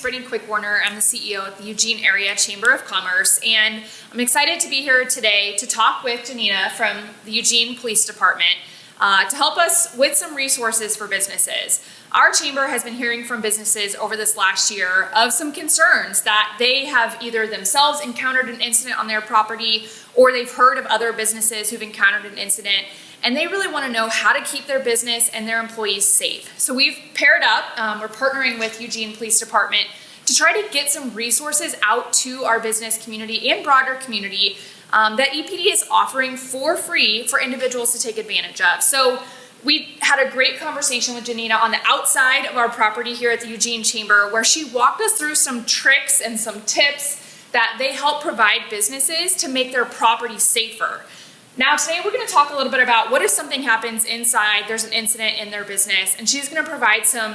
Brittany Quickwarner. I'm the CEO at the Eugene Area Chamber of Commerce, and I'm excited to be here today to talk with Janina from the Eugene Police Department to help us with some resources for businesses. Our chamber has been hearing from businesses over this last year of some concerns that they have either themselves encountered an incident on their property or they've heard of other businesses who've encountered an incident, and they really want to know how to keep their business and their employees safe. So we've paired up, we're partnering with Eugene Police Department to try to get some resources out to our business community and broader community that EPD is offering for free for individuals to take advantage of. So we had a great conversation with Janina on the outside of our property here at the Eugene Chamber, where she walked us through some tricks and some tips that they help provide businesses to make their property safer. Now today we're going to talk a little bit about what if something happens inside, there's an incident in their business, and she's going to provide some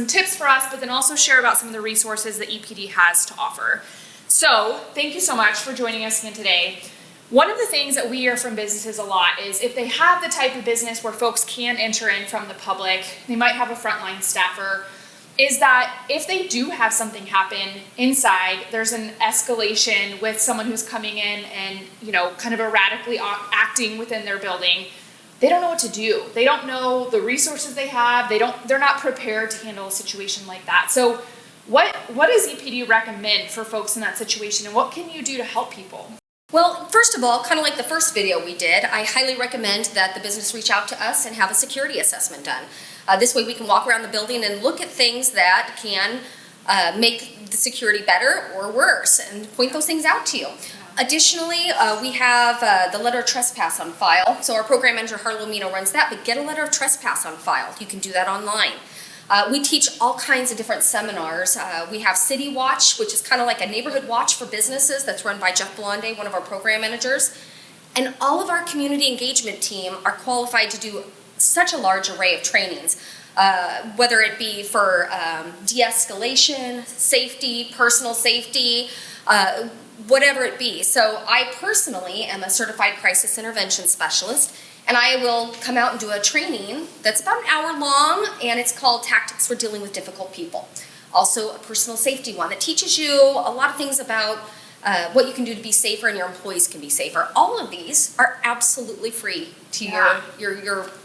tips for us, but then also share about some of the resources that EPD has to offer. So thank you so much for joining us again today. One of the things that we hear from businesses a lot is if they have the type of business where folks can enter in from the public, they might have a frontline staffer, is that if they do have something happen inside, there's an escalation with someone who's coming in and, kind of erratically acting within their building, they don't know what to do. They don't know the resources they have. They're not prepared to handle a situation like that. So what does EPD recommend for folks in that situation, and what can you do to help people? Well, first of all, kind of like the first video we did, I highly recommend that the business reach out to us and have a security assessment done. This way we can walk around the building and look at things that can make the security better or worse and point those things out to you. Additionally, we have the letter of trespass on file. So our program manager, Harlomino, runs that, but get a letter of trespass on file. You can do that online. We teach all kinds of different seminars. We have City Watch, which is kind of like a neighborhood watch for businesses that's run by Jeff Blonde, one of our program managers. And all of our community engagement team are qualified to do such a large array of trainings, whether it be for de-escalation, safety, personal safety, whatever it be. So I personally am a certified crisis intervention specialist, and I will come out and do a training that's about an hour long, and it's called Tactics for Dealing with Difficult People. Also a personal safety one that teaches you a lot of things about what you can do to be safer and your employees can be safer. All of these are absolutely free to your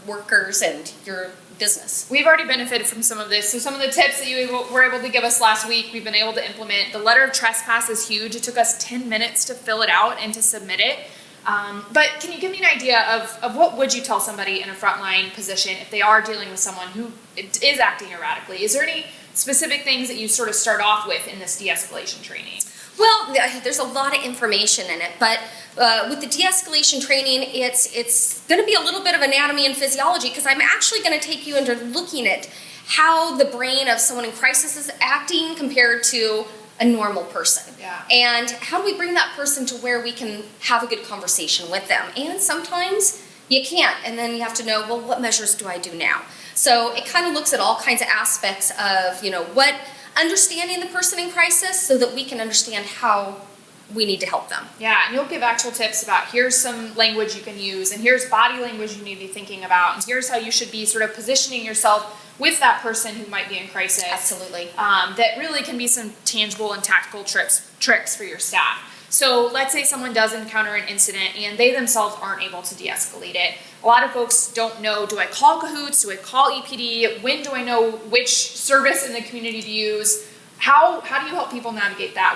workers and your business. We've already benefited from some of this. So some of the tips that you were able to give us last week, we've been able to implement. The letter of trespass is huge. It took us 10 minutes to fill it out and to submit it. But can you give me an idea of what would you tell somebody in a frontline position if they are dealing with someone who is acting erratically? Is there any specific things that you sort of start off with in this de-escalation training? Well, there's a lot of information in it, but with the de-escalation training, it's going to be a little bit of anatomy and physiology, because I'm actually going to take you into looking at how the brain of someone in crisis is acting compared to a normal person. Yeah. And how do we bring that person to where we can have a good conversation with them? And sometimes you can't, and then you have to know, well, what measures do I do now? So it kind of looks at all kinds of aspects of, what understanding the person in crisis so that we can understand how we need to help them. Yeah, and you'll give actual tips about here's some language you can use, and here's body language you need to be thinking about, and here's how you should be sort of positioning yourself with that person who might be in crisis. Absolutely. That really can be some tangible and tactical tricks for your staff. So let's say someone does encounter an incident and they themselves aren't able to de-escalate it. A lot of folks don't know, do I call Cahoots? Do I call EPD? When do I know which service in the community to use? How do you help people navigate that?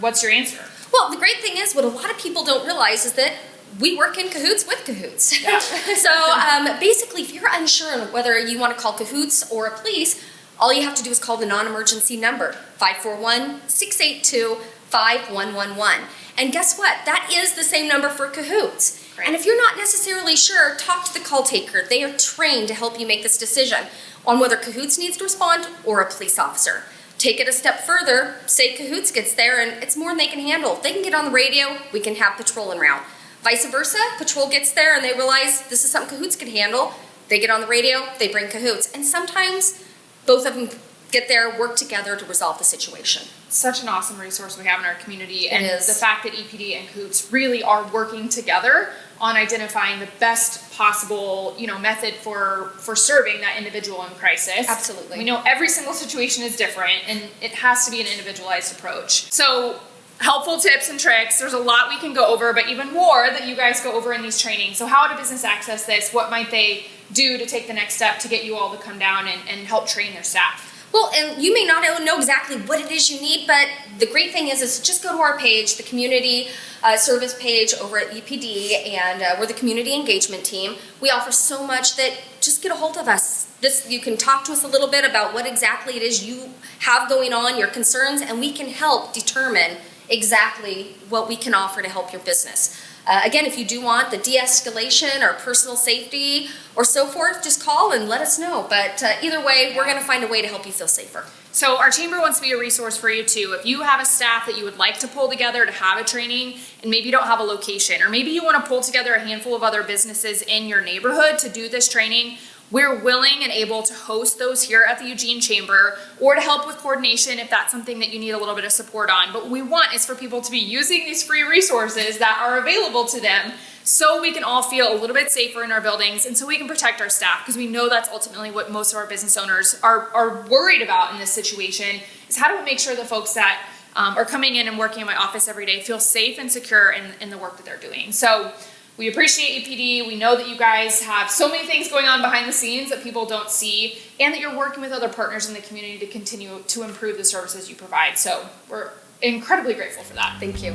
What's your answer? Well, the great thing is, what a lot of people don't realize is that we work in cahoots with cahoots. Yeah. So basically, if you're unsure on whether you want to call cahoots or a police, all you have to do is call the non-emergency number, 541-682-5111. And guess what? That is the same number for cahoots. Right. And if you're not necessarily sure, talk to the call taker. They are trained to help you make this decision on whether cahoots needs to respond or a police officer. Take it a step further, say cahoots gets there and it's more than they can handle. They can get on the radio, we can have patrol en route. Vice versa, patrol gets there and they realize this is something cahoots can handle. They get on the radio, they bring cahoots. And sometimes both of them get there, work together to resolve the situation. Such an awesome resource we have in our community. And the fact that EPD and Cahoots really are working together on identifying the best possible, method for serving that individual in crisis. Absolutely. We know every single situation is different, and it has to be an individualized approach. So helpful tips and tricks. There's a lot we can go over, but even more that you guys go over in these trainings. So how would a business access this? What might they do to take the next step to get you all to come down and help train their staff? Well, and you may not know exactly what it is you need, but the great thing is just go to our page, the community service page over at EPD, and we're the community engagement team. We offer so much that just get a hold of us. You can talk to us a little bit about what exactly it is you have going on, your concerns, and we can help determine exactly what we can offer to help your business. Again, if you do want the de-escalation or personal safety or so forth, just call and let us know. But either way, we're going to find a way to help you feel safer. So our chamber wants to be a resource for you too. If you have a staff that you would like to pull together to have a training, and maybe you don't have a location, or maybe you want to pull together a handful of other businesses in your neighborhood to do this training, we're willing and able to host those here at the Eugene Chamber, or to help with coordination if that's something that you need a little bit of support on. But what we want is for people to be using these free resources that are available to them so we can all feel a little bit safer in our buildings, and so we can protect our staff, because we know that's ultimately what most of our business owners are worried about in this situation, is how do we make sure the folks that are coming in and working in my office every day feel safe and secure in the work that they're doing. So we appreciate EPD. We know that you guys have so many things going on behind the scenes that people don't see, and that you're working with other partners in the community to continue to improve the services you provide. So we're incredibly grateful for that. Thank you.